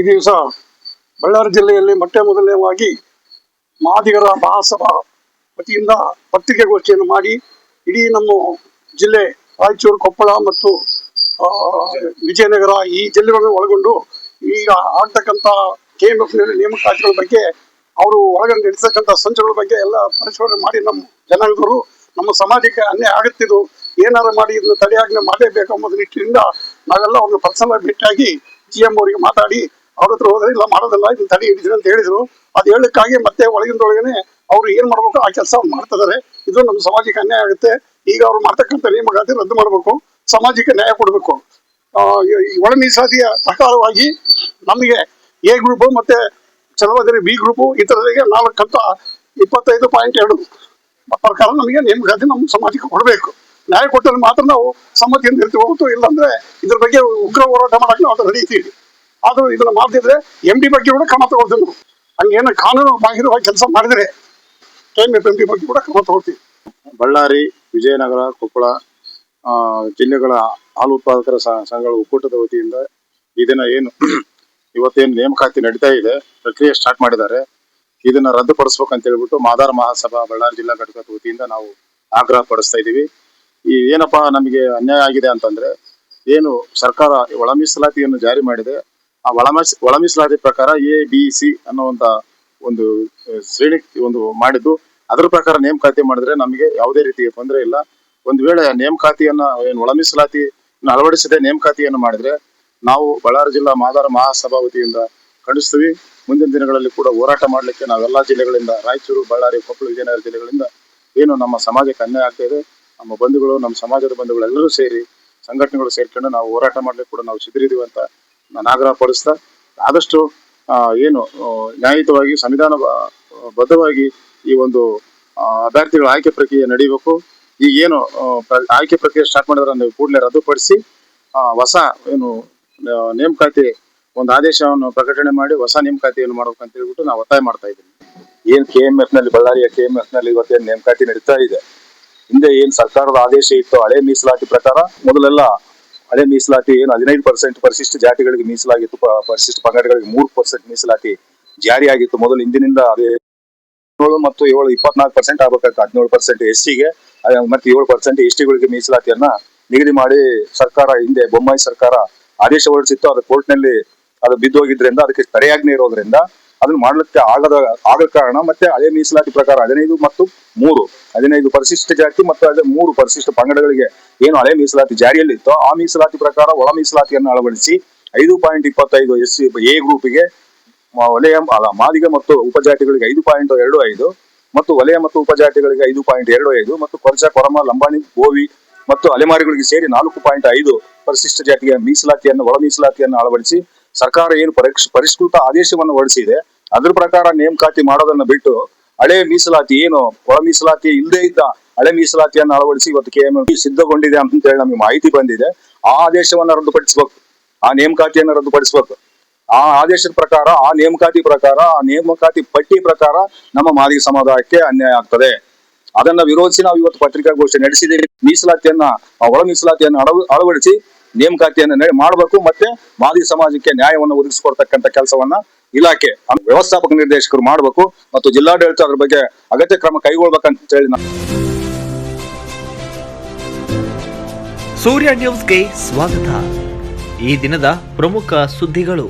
ಈ ದಿವಸ ಬಳ್ಳಾರಿ ಜಿಲ್ಲೆಯಲ್ಲಿ ಮೊದಲನೇವಾಗಿ ಮಾದಿಗರ ಮಹಾಸಭಾ ವತಿಯಿಂದ ಪತ್ರಿಕಾಗೋಷ್ಠಿಯನ್ನು ಮಾಡಿ ಇಡೀ ನಮ್ಮ ಜಿಲ್ಲೆ ರಾಯಚೂರು, ಕೊಪ್ಪಳ ಮತ್ತು ವಿಜಯನಗರ ಈ ಜಿಲ್ಲೆಗಳನ್ನು ಒಳಗೊಂಡು ಈಗ ಆಗ್ತಕ್ಕಂಥ KMF ನೇಮಕಾತಿಗಳ ಬಗ್ಗೆ ಅವರು ಒಳಗಡೆ ನಡೆಸತಕ್ಕಂಥ ಸಂಚಗಳ ಬಗ್ಗೆ ಎಲ್ಲ ಪರಿಶೋಧನೆ ಮಾಡಿ ನಮ್ಮ ಜನಾಂಗದವರು ನಮ್ಮ ಸಮಾಜಕ್ಕೆ ಅನ್ಯಾಯ ಆಗುತ್ತಿದ್ದು ಏನಾರು ಮಾಡಿ ಇದನ್ನು ತಡೆಯಾಜ್ಞೆ ಮಾಡಲೇಬೇಕು ಅನ್ನೋದು ನಿಟ್ಟಿನಿಂದ ನಾವೆಲ್ಲ ಅವ್ರನ್ನ ಪರ್ಸನಲ್ ಭೇಟಿಯಾಗಿ GM ಅವರಿಗೆ ಮಾತಾಡಿ ಅವ್ರ ಹತ್ರ ಹೋದ್ರೆ ಇಲ್ಲ ಮಾಡೋದಲ್ಲ ಇದನ್ನ ತಡೆ ಹಿಡಿದ್ರಿ ಅಂತ ಹೇಳಿದ್ರು. ಅದು ಹೇಳಕ್ಕಾಗಿ ಮತ್ತೆ ಒಳಗಿಂದೊಳಗನೆ ಅವ್ರು ಏನ್ ಮಾಡ್ಬೇಕು ಆ ಕೆಲಸ ಮಾಡ್ತಿದ್ದಾರೆ. ಇದು ನಮ್ಮ ಸಮಾಜಕ್ಕೆ ಅನ್ಯಾಯ ಆಗುತ್ತೆ. ಈಗ ಅವ್ರು ಮಾಡ್ತಕ್ಕಂಥ ನೇಮಕಾತಿ ರದ್ದು ಮಾಡಬೇಕು, ಸಮಾಜಕ್ಕೆ ನ್ಯಾಯ ಕೊಡಬೇಕು. ಒಳ ಮೀಸಲಾತಿಯ ಪ್ರಕಾರವಾಗಿ ನಮಗೆ A ಗ್ರೂಪ್ ಮತ್ತೆ ಚಲವಾದರೆ B ಗ್ರೂಪ್ ಈ ತರದಿಗೆ 4/25.2 ಪ್ರಕಾರ ನಮಗೆ ನೇಮಕಾತಿ ನಮ್ಮ ಸಮಾಜಕ್ಕೆ ಕೊಡಬೇಕು. ನ್ಯಾಯ ಕೊಟ್ಟಲ್ಲಿ ಮಾತ್ರ ನಾವು ಸಮ್ಮತಿಯಿಂದ ಇರ್ತೀವಿ ಹೊರತು ಇಲ್ಲಾಂದ್ರೆ ಇದ್ರ ಬಗ್ಗೆ ಉಗ್ರ ಹೋರಾಟ ಮಾಡಕ್ಕೆ ನಾವು ನಡೀತೀವಿ. ಆದ್ರೂ ಇದನ್ನ ಮಾಡ್ತಿದ್ರೆ MD ಬಗ್ಗೆ ಕೂಡ ಕ್ರಮ ತಗೊಳ್ತೀವಿ. ನಾವು ಹಂಗೇನು ಕಾನೂನು ಬಾಹಿರವಾಗಿ ಕೆಲಸ ಮಾಡಿದ್ರೆ KMF MD ಬಗ್ಗೆ ಕೂಡ ಕ್ರಮ ತಗೊಳ್ತೀವಿ. ಬಳ್ಳಾರಿ, ವಿಜಯನಗರ, ಕೊಪ್ಪಳ ಜಿಲ್ಲೆಗಳ ಹಾಲು ಉತ್ಪಾದಕರ ಸಂಘಗಳ ಒಕ್ಕೂಟದ ವತಿಯಿಂದ ಈ ದಿನ ಇವತ್ತೇನು ನೇಮಕಾತಿ ನಡೀತಾ ಇದೆ, ಪ್ರಕ್ರಿಯೆ ಸ್ಟಾರ್ಟ್ ಮಾಡಿದ್ದಾರೆ. ಇದನ್ನ ರದ್ದುಪಡಿಸ್ಬೇಕಂತ ಹೇಳ್ಬಿಟ್ಟು ಮಾದಾರ ಮಹಾಸಭಾ ಬಳ್ಳಾರಿ ಜಿಲ್ಲಾ ಘಟಕದ ವತಿಯಿಂದ ನಾವು ಆಗ್ರಹ ಪಡಿಸ್ತಾ ಇದ್ದೀವಿ. ಈ ಏನಪ್ಪಾ ನಮಗೆ ಅನ್ಯಾಯ ಆಗಿದೆ ಅಂತಂದ್ರೆ, ಏನು ಸರ್ಕಾರ ಒಳ ಮೀಸಲಾತಿಯನ್ನು ಜಾರಿ ಮಾಡಿದೆ, ಆ ಒಳ ಮೀಸಲಾತಿ ಪ್ರಕಾರ A-B-C ಅನ್ನುವಂತ ಒಂದು ಶ್ರೇಣಿ ಮಾಡಿದ್ದು, ಅದರ ಪ್ರಕಾರ ನೇಮಕಾತಿ ಮಾಡಿದ್ರೆ ನಮಗೆ ಯಾವುದೇ ರೀತಿಯ ತೊಂದರೆ ಇಲ್ಲ. ಒಂದು ವೇಳೆ ನೇಮಕಾತಿಯನ್ನ ಒಳ ಮೀಸಲಾತಿ ಅಳವಡಿಸದೆ ನೇಮಕಾತಿಯನ್ನು ಮಾಡಿದ್ರೆ ನಾವು ಬಳ್ಳಾರಿ ಜಿಲ್ಲಾ ಮಾದಾರ ಮಹಾಸಭಾ ವತಿಯಿಂದ ಖಂಡಿಸ್ತೀವಿ. ಮುಂದಿನ ದಿನಗಳಲ್ಲಿ ಕೂಡ ಹೋರಾಟ ಮಾಡ್ಲಿಕ್ಕೆ ನಾವೆಲ್ಲಾ ಜಿಲ್ಲೆಗಳಿಂದ, ರಾಯಚೂರು, ಬಳ್ಳಾರಿ, ಕೊಪ್ಪಳ, ವಿಜಯನಗರ ಜಿಲ್ಲೆಗಳಿಂದ ಏನು ನಮ್ಮ ಸಮಾಜಕ್ಕೆ ಅನ್ಯಾಯ ಆಗ್ತಾ ಇದೆ, ನಮ್ಮ ಬಂಧುಗಳು, ನಮ್ಮ ಸಮಾಜದ ಬಂಧುಗಳು ಎಲ್ಲರೂ ಸೇರಿ ಸಂಘಟನೆಗಳು ಸೇರ್ಕೊಂಡು ನಾವು ಹೋರಾಟ ಮಾಡ್ಲಿಕ್ಕೆ ಕೂಡ ನಾವು ಸಿದ್ಧರಿದ್ದೀವಿ ಅಂತ ನಾನು ಆಗ್ರಹ ಪಡಿಸ್ತಾ, ಆದಷ್ಟು ನ್ಯಾಯಯುತವಾಗಿ ಸಂವಿಧಾನ ಬದ್ಧವಾಗಿ ಈ ಒಂದು ಅಭ್ಯರ್ಥಿಗಳ ಆಯ್ಕೆ ಪ್ರಕ್ರಿಯೆ ನಡೀಬೇಕು. ಈಗ ಆಯ್ಕೆ ಪ್ರಕ್ರಿಯೆ ಸ್ಟಾರ್ಟ್ ಮಾಡಿದ್ರೆ ನೀವು ಕೂಡಲೇ ರದ್ದುಪಡಿಸಿ ಹೊಸ ನೇಮಕಾತಿ ಒಂದು ಆದೇಶವನ್ನು ಪ್ರಕಟಣೆ ಮಾಡಿ ಹೊಸ ನೇಮಕಾತಿಯನ್ನು ಮಾಡ್ಬೇಕಂತ ಹೇಳ್ಬಿಟ್ಟು ನಾವು ಒತ್ತಾಯ ಮಾಡ್ತಾ ಇದ್ದೀವಿ. KMF ನಲ್ಲಿ, ಬಳ್ಳಾರಿಯ KMF ನಲ್ಲಿ ಇವತ್ತೇನು ನೇಮಕಾತಿ ನಡೀತಾ ಇದೆ, ಹಿಂದೆ ಸರ್ಕಾರದ ಆದೇಶ ಇತ್ತು ಹಳೆ ಮೀಸಲಾತಿ ಪ್ರಕಾರ, ಮೊದಲೆಲ್ಲ ಹಳೆ ಮೀಸಲಾತಿ 15% ಪರಿಶಿಷ್ಟ ಜಾತಿಗಳಿಗೆ ಮೀಸಲಾಗಿತ್ತು, ಪರಿಶಿಷ್ಟ ಪಂಗಡಗಳಿಗೆ 3% ಮೀಸಲಾತಿ ಜಾರಿಯಾಗಿತ್ತು. ಮೊದಲು ಹಿಂದಿನಿಂದ 7 ಮತ್ತು 7 24% ಆಗ್ಬೇಕಾಗ್ತದೆ. 17% SCಗೆ ಮತ್ತೆ 7% STಗಳಿಗೆ ಮೀಸಲಾತಿಯನ್ನ ನಿಗದಿ ಮಾಡಿ ಸರ್ಕಾರ ಹಿಂದೆ ಬೊಮ್ಮಾಯಿ ಸರ್ಕಾರ ಆದೇಶ ಹೊರಡಿಸಿತ್ತು. ಅದು ಕೋರ್ಟ್ನಲ್ಲಿ ಅದು ಬಿದ್ದೋಗಿದ್ರಿಂದ, ಅದಕ್ಕೆ ತಡೆಯಾಜ್ಞೆ ಇರೋದ್ರಿಂದ ಅದನ್ನ ಮಾಡ್ಲಿಕ್ಕೆ ಆಗ ಕಾರಣ. ಮತ್ತೆ ಹಳೆ ಮೀಸಲಾತಿ ಪ್ರಕಾರ 15 ಮತ್ತು 3 15 ಪರಿಶಿಷ್ಟ ಜಾತಿ ಮತ್ತು 3 ಪರಿಶಿಷ್ಟ ಪಂಗಡಗಳಿಗೆ ಏನು ಹಳೆ ಮೀಸಲಾತಿ ಜಾರಿಯಲ್ಲಿತ್ತೋ ಆ ಮೀಸಲಾತಿ ಪ್ರಕಾರ ಒಳ ಮೀಸಲಾತಿಯನ್ನು ಅಳವಡಿಸಿ 5.25 SC A ಗ್ರೂಪಿಗೆ, ವಲಯ ಮಾದಿಗ ಮತ್ತು ಉಪಜಾತಿಗಳಿಗೆ 5.25 ಮತ್ತು ವಲಯ ಮತ್ತು ಉಪಜಾತಿಗಳಿಗೆ 5.25 ಮತ್ತು ಕೊರ್ಜ, ಕೊರಮ, ಲಂಬಾಣಿ, ಗೋವಿ ಮತ್ತು ಅಲೆಮಾರಿಗಳಿಗೆ ಸೇರಿ 4.5 ಪರಿಶಿಷ್ಟ ಜಾತಿಗೆ ಮೀಸಲಾತಿಯನ್ನು ಒಳ ಮೀಸಲಾತಿಯನ್ನು ಅಳವಡಿಸಿ ಸರ್ಕಾರ ಏನು ಪರಿಷ್ಕೃತ ಆದೇಶವನ್ನು ಹೊರಡಿಸಿದೆ ಅದ್ರ ಪ್ರಕಾರ ನೇಮಕಾತಿ ಮಾಡೋದನ್ನ ಬಿಟ್ಟು ಹಳೆ ಮೀಸಲಾತಿ ಒಳ ಮೀಸಲಾತಿ ಇಲ್ಲದೆ ಇದ್ದ ಹಳೆ ಮೀಸಲಾತಿಯನ್ನು ಅಳವಡಿಸಿ ಇವತ್ತು KMF ಸಿದ್ಧಗೊಂಡಿದೆ ಅಂತ ಹೇಳಿ ನಮಗೆ ಮಾಹಿತಿ ಬಂದಿದೆ. ಆ ಆದೇಶವನ್ನ ರದ್ದುಪಡಿಸಬೇಕು, ಆ ನೇಮಕಾತಿಯನ್ನು ರದ್ದುಪಡಿಸಬೇಕು. ಆ ಆದೇಶದ ಪ್ರಕಾರ, ಆ ನೇಮಕಾತಿ ಪ್ರಕಾರ, ಆ ನೇಮಕಾತಿ ಪಟ್ಟಿ ಪ್ರಕಾರ ನಮ್ಮ ಮಾದಿಗ ಸಮುದಾಯಕ್ಕೆ ಅನ್ಯಾಯ ಆಗ್ತದೆ. ಅದನ್ನ ವಿರೋಧಿಸಿ ನಾವು ಇವತ್ತು ಪತ್ರಿಕಾಗೋಷ್ಠಿ ನಡೆಸಿದ್ದೇವೆ. ಮೀಸಲಾತಿಯನ್ನ, ಒಳ ಮೀಸಲಾತಿಯನ್ನು ಅಳವಡಿಸಿ ನೇಮಕಾತಿಯನ್ನು ಮಾಡಬೇಕು, ಮತ್ತೆ ಮಾದಿಗ ಸಮಾಜಕ್ಕೆ ನ್ಯಾಯವನ್ನು ಒದಗಿಸಿಕೊಡ್ತಕ್ಕಂಥ ಕೆಲಸವನ್ನ ಇಲಾಖೆ ವ್ಯವಸ್ಥಾಪಕ ನಿರ್ದೇಶಕರು ಮಾಡಬೇಕು ಮತ್ತು ಜಿಲ್ಲಾಡಳಿತ ಅದ್ರ ಬಗ್ಗೆ ಅಗತ್ಯ ಕ್ರಮ ಕೈಗೊಳ್ಬೇಕಂತ ಹೇಳಿ. ಸೂರ್ಯ ನ್ಯೂಸ್ಗೆ ಸ್ವಾಗತ. ಈ ದಿನದ ಪ್ರಮುಖ ಸುದ್ದಿಗಳು.